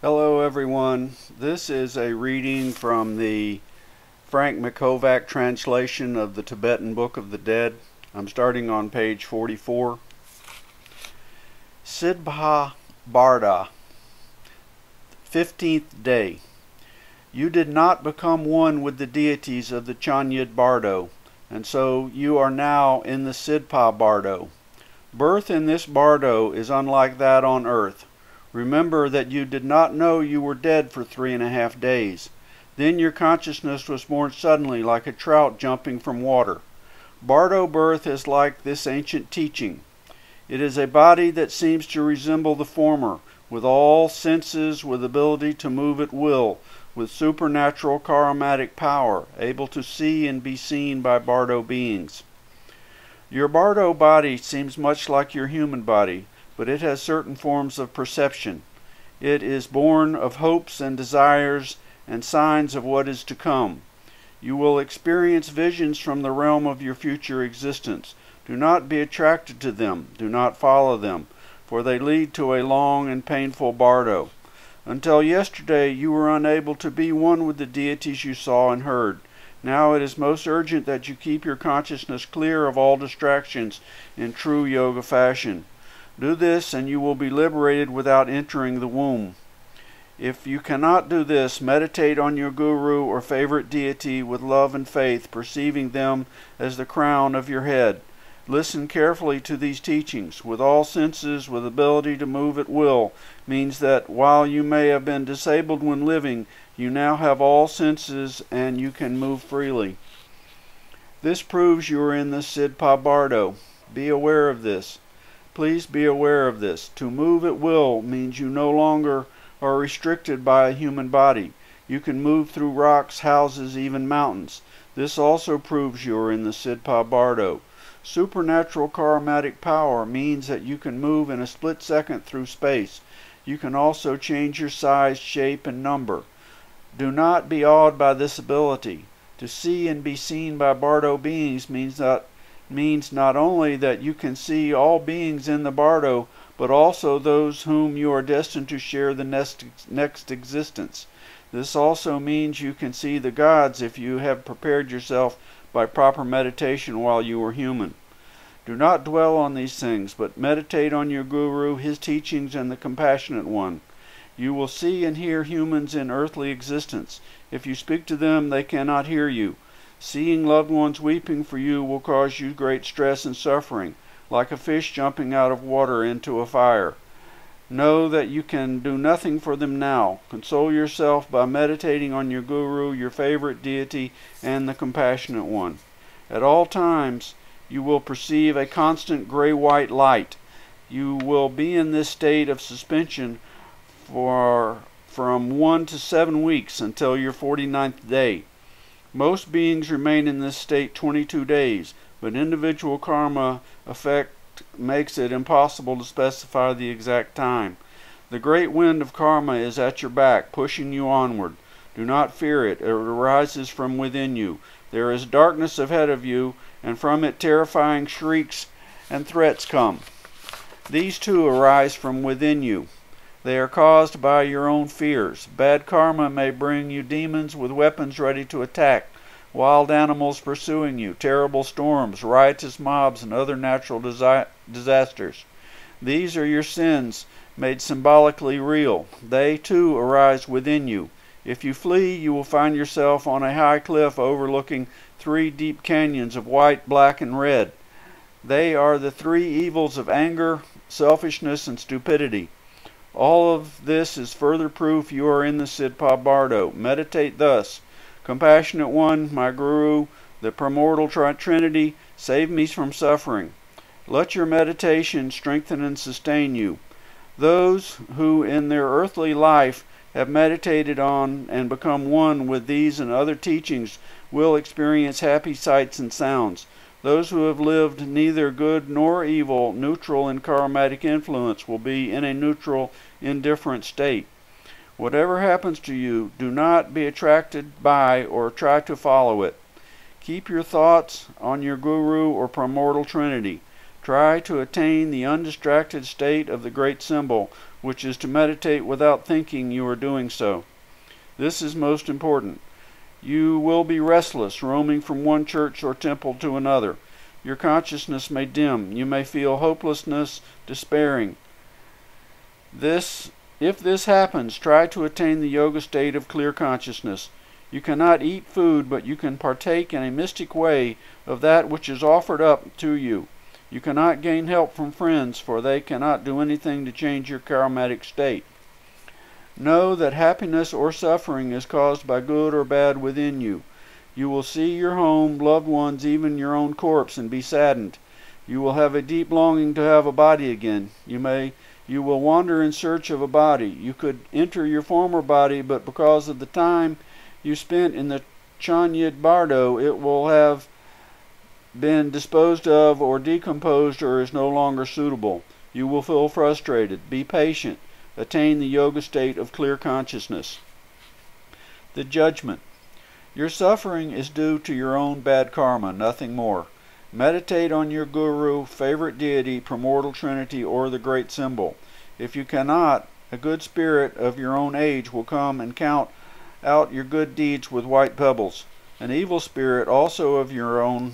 Hello everyone. This is a reading from the Frank MacHovec translation of the Tibetan Book of the Dead. I'm starting on page 44. Sidbha Barda, 15th day. You did not become one with the deities of the Chanyad Bardo, and so you are now in the Sidbha Bardo. Birth in this Bardo is unlike that on earth. Remember that you did not know you were dead for 3.5 days. Then your consciousness was born suddenly like a trout jumping from water. Bardo birth is like this ancient teaching. It is a body that seems to resemble the former, with all senses, with ability to move at will, with supernatural charismatic power, able to see and be seen by Bardo beings. Your Bardo body seems much like your human body, but it has certain forms of perception. It is born of hopes and desires and signs of what is to come. You will experience visions from the realm of your future existence. Do not be attracted to them. Do not follow them, for they lead to a long and painful Bardo. Until yesterday you were unable to be one with the deities you saw and heard. Now it is most urgent that you keep your consciousness clear of all distractions in true yoga fashion. Do this and you will be liberated without entering the womb. If you cannot do this, meditate on your guru or favorite deity with love and faith, perceiving them as the crown of your head. Listen carefully to these teachings. With all senses, with ability to move at will, means that while you may have been disabled when living, you now have all senses and you can move freely. This proves you are in the Sidbha Bardo. Be aware of this. Please be aware of this. To move at will means you no longer are restricted by a human body. You can move through rocks, houses, even mountains. This also proves you are in the Sidbha Bardo. Supernatural charismatic power means that you can move in a split second through space. You can also change your size, shape, and number. Do not be awed by this ability. To see and be seen by Bardo beings means not only that you can see all beings in the Bardo, but also those whom you are destined to share the next existence. This also means you can see the gods if you have prepared yourself by proper meditation while you were human. Do not dwell on these things, but meditate on your guru, his teachings, and the compassionate one. You will see and hear humans in earthly existence. If you speak to them, they cannot hear you. Seeing loved ones weeping for you will cause you great stress and suffering, like a fish jumping out of water into a fire. Know that you can do nothing for them now. Console yourself by meditating on your guru, your favorite deity, and the compassionate one. At all times, you will perceive a constant gray-white light. You will be in this state of suspension from 1 to 7 weeks until your 49th day. Most beings remain in this state 22 days, but individual karma effect makes it impossible to specify the exact time. The great wind of karma is at your back, pushing you onward. Do not fear it. It arises from within you. There is darkness ahead of you, and from it terrifying shrieks and threats come. These too arise from within you. They are caused by your own fears. Bad karma may bring you demons with weapons ready to attack, wild animals pursuing you, terrible storms, riotous mobs, and other natural disasters. These are your sins made symbolically real. They too arise within you. If you flee, you will find yourself on a high cliff overlooking 3 deep canyons of white, black, and red. They are the 3 evils of anger, selfishness, and stupidity. All of this is further proof you are in the Sidbha Bardo. Meditate thus. Compassionate One, my Guru, the Primordial Trinity, save me from suffering. Let your meditation strengthen and sustain you. Those who in their earthly life have meditated on and become one with these and other teachings will experience happy sights and sounds. Those who have lived neither good nor evil, neutral in karmatic influence, will be in a neutral, indifferent state. Whatever happens to you, do not be attracted by or try to follow it. Keep your thoughts on your Guru or Primordial Trinity. Try to attain the undistracted state of the great symbol, which is to meditate without thinking you are doing so. This is most important. You will be restless, roaming from one church or temple to another. Your consciousness may dim. You may feel hopelessness, despairing. If this happens, try to attain the yoga state of clear consciousness. You cannot eat food, but you can partake in a mystic way of that which is offered up to you. You cannot gain help from friends, for they cannot do anything to change your karmatic state. Know that happiness or suffering is caused by good or bad within you. You will see your home, loved ones, even your own corpse, and be saddened. You will have a deep longing to have a body again. You will wander in search of a body. You could enter your former body, but because of the time you spent in the Chanyad Bardo, it will have been disposed of or decomposed or is no longer suitable. You will feel frustrated. Be patient. Attain the yoga state of clear consciousness. The judgment. Your suffering is due to your own bad karma, nothing more. Meditate on your guru, favorite deity, primordial trinity, or the great symbol. If you cannot, a good spirit of your own age will come and count out your good deeds with white pebbles. An evil spirit, also of your own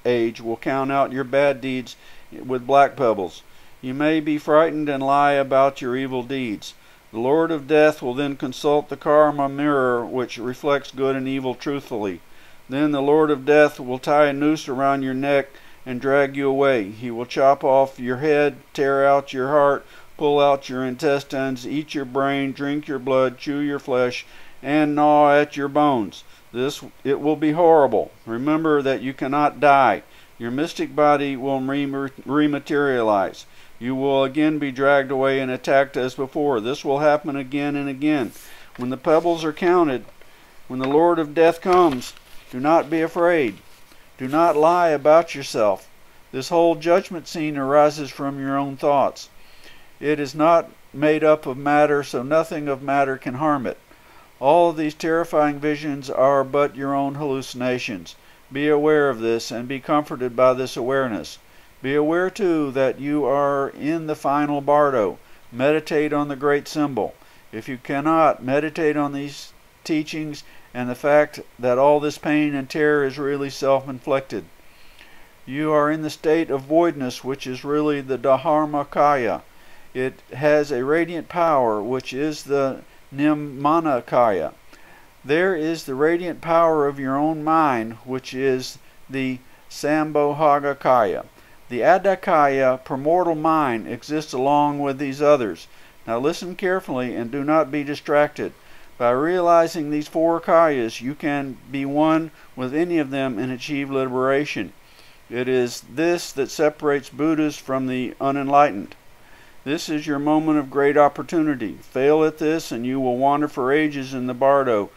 age, will count out your bad deeds with black pebbles. You may be frightened and lie about your evil deeds. The Lord of Death will then consult the karma mirror, which reflects good and evil truthfully. Then the Lord of Death will tie a noose around your neck and drag you away. He will chop off your head, tear out your heart, pull out your intestines, eat your brain, drink your blood, chew your flesh, and gnaw at your bones. It will be horrible. Remember that you cannot die. Your mystic body will rematerialize. You will again be dragged away and attacked as before. This will happen again and again. When the pebbles are counted, when the Lord of Death comes, do not be afraid. Do not lie about yourself. This whole judgment scene arises from your own thoughts. It is not made up of matter, so nothing of matter can harm it. All of these terrifying visions are but your own hallucinations. Be aware of this and be comforted by this awareness. Be aware, too, that you are in the final bardo. Meditate on the great symbol. If you cannot, meditate on these teachings and the fact that all this pain and terror is really self-inflicted. You are in the state of voidness, which is really the Dharmakaya. It has a radiant power, which is the Nirmanakaya. There is the radiant power of your own mind, which is the Sambhogakaya. The Adakaya, primordial mind, exists along with these others. Now listen carefully and do not be distracted. By realizing these four kayas, you can be one with any of them and achieve liberation. It is this that separates Buddhas from the unenlightened. This is your moment of great opportunity. Fail at this and you will wander for ages in the bardo.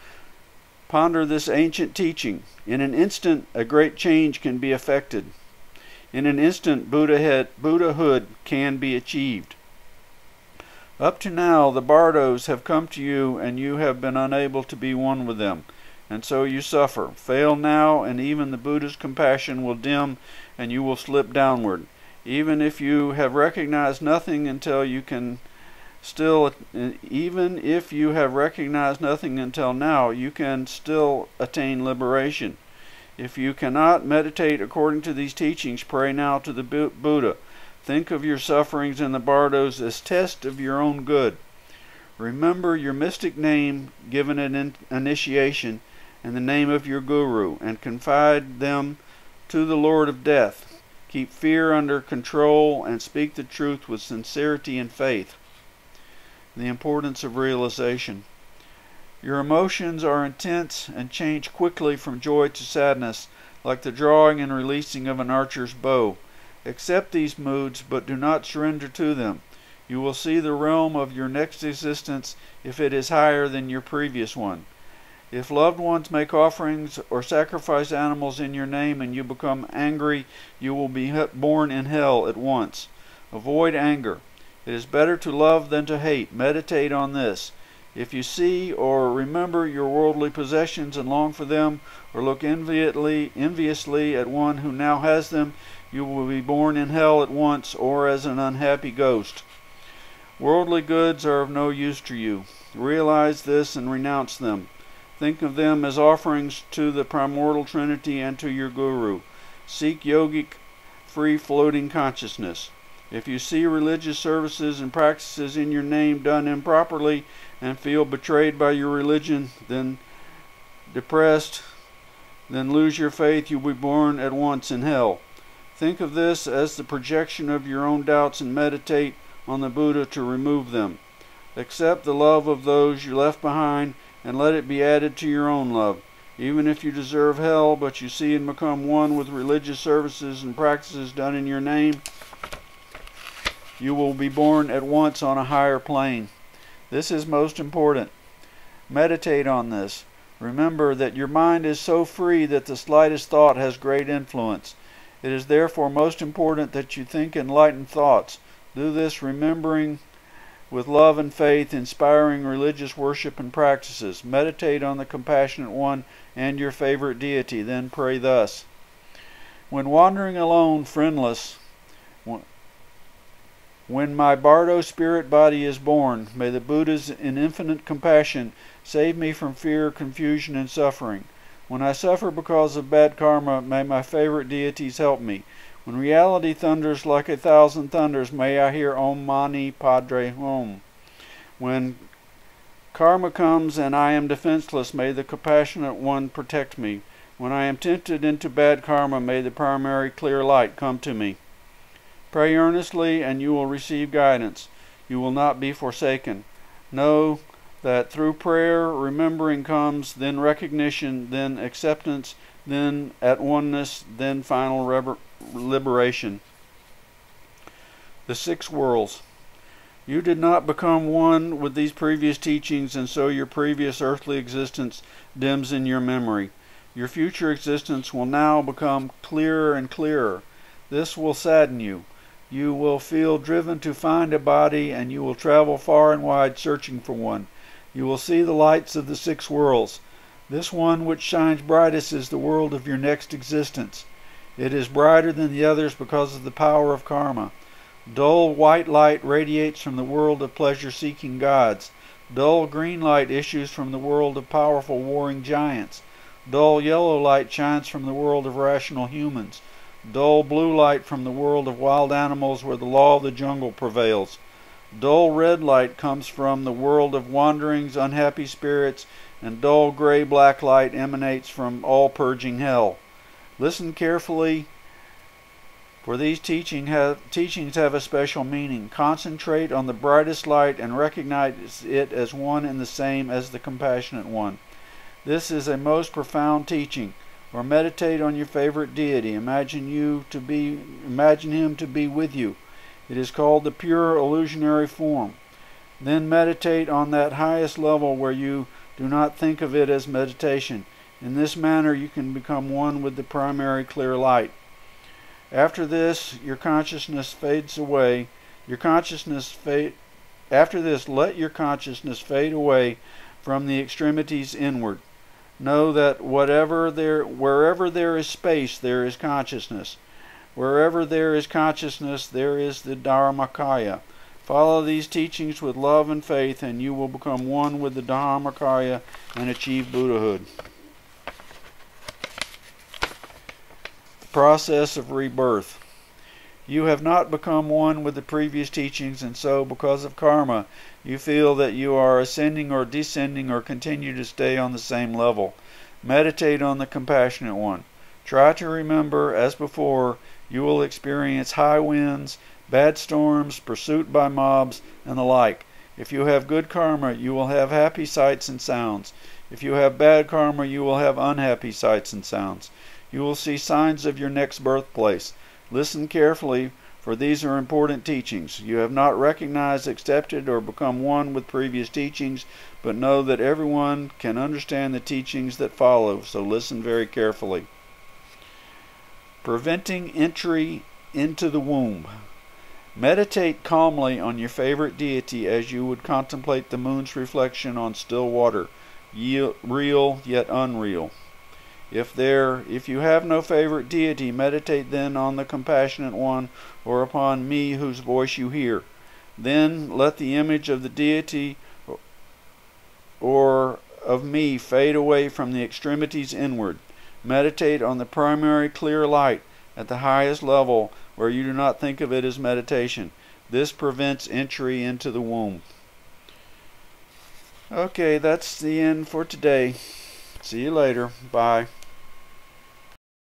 Ponder this ancient teaching. In an instant, a great change can be effected. In an instant, Buddhahood can be achieved. Up to now, the bardos have come to you and you have been unable to be one with them, and so you suffer. Fail now, and even the Buddha's compassion will dim and you will slip downward. Even if you have recognized nothing until now, you can still attain liberation. If you cannot meditate according to these teachings, pray now to the Buddha. Think of your sufferings in the bardos as test of your own good. Remember your mystic name given at initiation and the name of your guru, and confide them to the Lord of Death. Keep fear under control and speak the truth with sincerity and faith. The importance of realization. Your emotions are intense and change quickly from joy to sadness, like the drawing and releasing of an archer's bow. Accept these moods, but do not surrender to them. You will see the realm of your next existence if it is higher than your previous one. If loved ones make offerings or sacrifice animals in your name and you become angry, you will be born in hell at once. Avoid anger. It is better to love than to hate. Meditate on this. If you see or remember your worldly possessions and long for them, or look enviously at one who now has them, you will be born in hell at once or as an unhappy ghost. Worldly goods are of no use to you. Realize this and renounce them. Think of them as offerings to the primordial Trinity and to your Guru. Seek yogic, free-floating consciousness. If you see religious services and practices in your name done improperly and feel betrayed by your religion, then depressed, then lose your faith, you will be born at once in hell. Think of this as the projection of your own doubts and meditate on the Buddha to remove them. Accept the love of those you left behind and let it be added to your own love. Even if you deserve hell, but you see and become one with religious services and practices done in your name, you will be born at once on a higher plane. This is most important. Meditate on this. Remember that your mind is so free that the slightest thought has great influence. It is therefore most important that you think enlightened thoughts. Do this remembering with love and faith, inspiring religious worship and practices. Meditate on the Compassionate One and your favorite deity. Then pray thus. When wandering alone, friendless, when my Bardo spirit body is born, may the Buddhas in infinite compassion save me from fear, confusion, and suffering. When I suffer because of bad karma, may my favorite deities help me. When reality thunders like 1,000 thunders, may I hear Om Mani Padre Om. When karma comes and I am defenseless, may the Compassionate One protect me. When I am tempted into bad karma, may the primary clear light come to me. Pray earnestly and you will receive guidance. You will not be forsaken. Know that through prayer, remembering comes, then recognition, then acceptance, then at oneness, then final liberation. The 6 worlds. You did not become one with these previous teachings, and so your previous earthly existence dims in your memory. Your future existence will now become clearer and clearer. This will sadden you. You will feel driven to find a body, and you will travel far and wide searching for one. You will see the lights of the 6 worlds. This one which shines brightest is the world of your next existence. It is brighter than the others because of the power of karma. Dull white light radiates from the world of pleasure-seeking gods. Dull green light issues from the world of powerful warring giants. Dull yellow light shines from the world of rational humans. Dull blue light from the world of wild animals where the law of the jungle prevails. Dull red light comes from the world of wanderings, unhappy spirits, and dull gray-black light emanates from all-purging hell. Listen carefully, for these teachings have a special meaning. Concentrate on the brightest light and recognize it as one and the same as the Compassionate One. This is a most profound teaching. Or meditate on your favorite deity. Imagine him to be with you. It is called the pure illusionary form. Then meditate on that highest level where you do not think of it as meditation. In this manner you can become one with the primary clear light. After this, your consciousness fades away. After this, let your consciousness fade away from the extremities inward. Know that wherever there is space, there is consciousness. Wherever there is consciousness, there is the Dharmakaya. Follow these teachings with love and faith, and you will become one with the Dharmakaya and achieve Buddhahood. The process of rebirth. You have not become one with the previous teachings, and so, because of karma, you feel that you are ascending or descending or continue to stay on the same level. Meditate on the Compassionate One. Try to remember, as before, you will experience high winds, bad storms, pursuit by mobs, and the like. If you have good karma, you will have happy sights and sounds. If you have bad karma, you will have unhappy sights and sounds. You will see signs of your next birthplace. Listen carefully, for these are important teachings. You have not recognized, accepted, or become one with previous teachings, but know that everyone can understand the teachings that follow, so listen very carefully. Preventing entry into the womb. Meditate calmly on your favorite deity as you would contemplate the moon's reflection on still water, real yet unreal. If you have no favorite deity, meditate then on the compassionate one, or upon me whose voice you hear. Then let the image of the deity or of me fade away from the extremities inward. Meditate on the primary clear light at the highest level, where you do not think of it as meditation. This prevents entry into the womb. Okay, that's the end for today. See you later. Bye.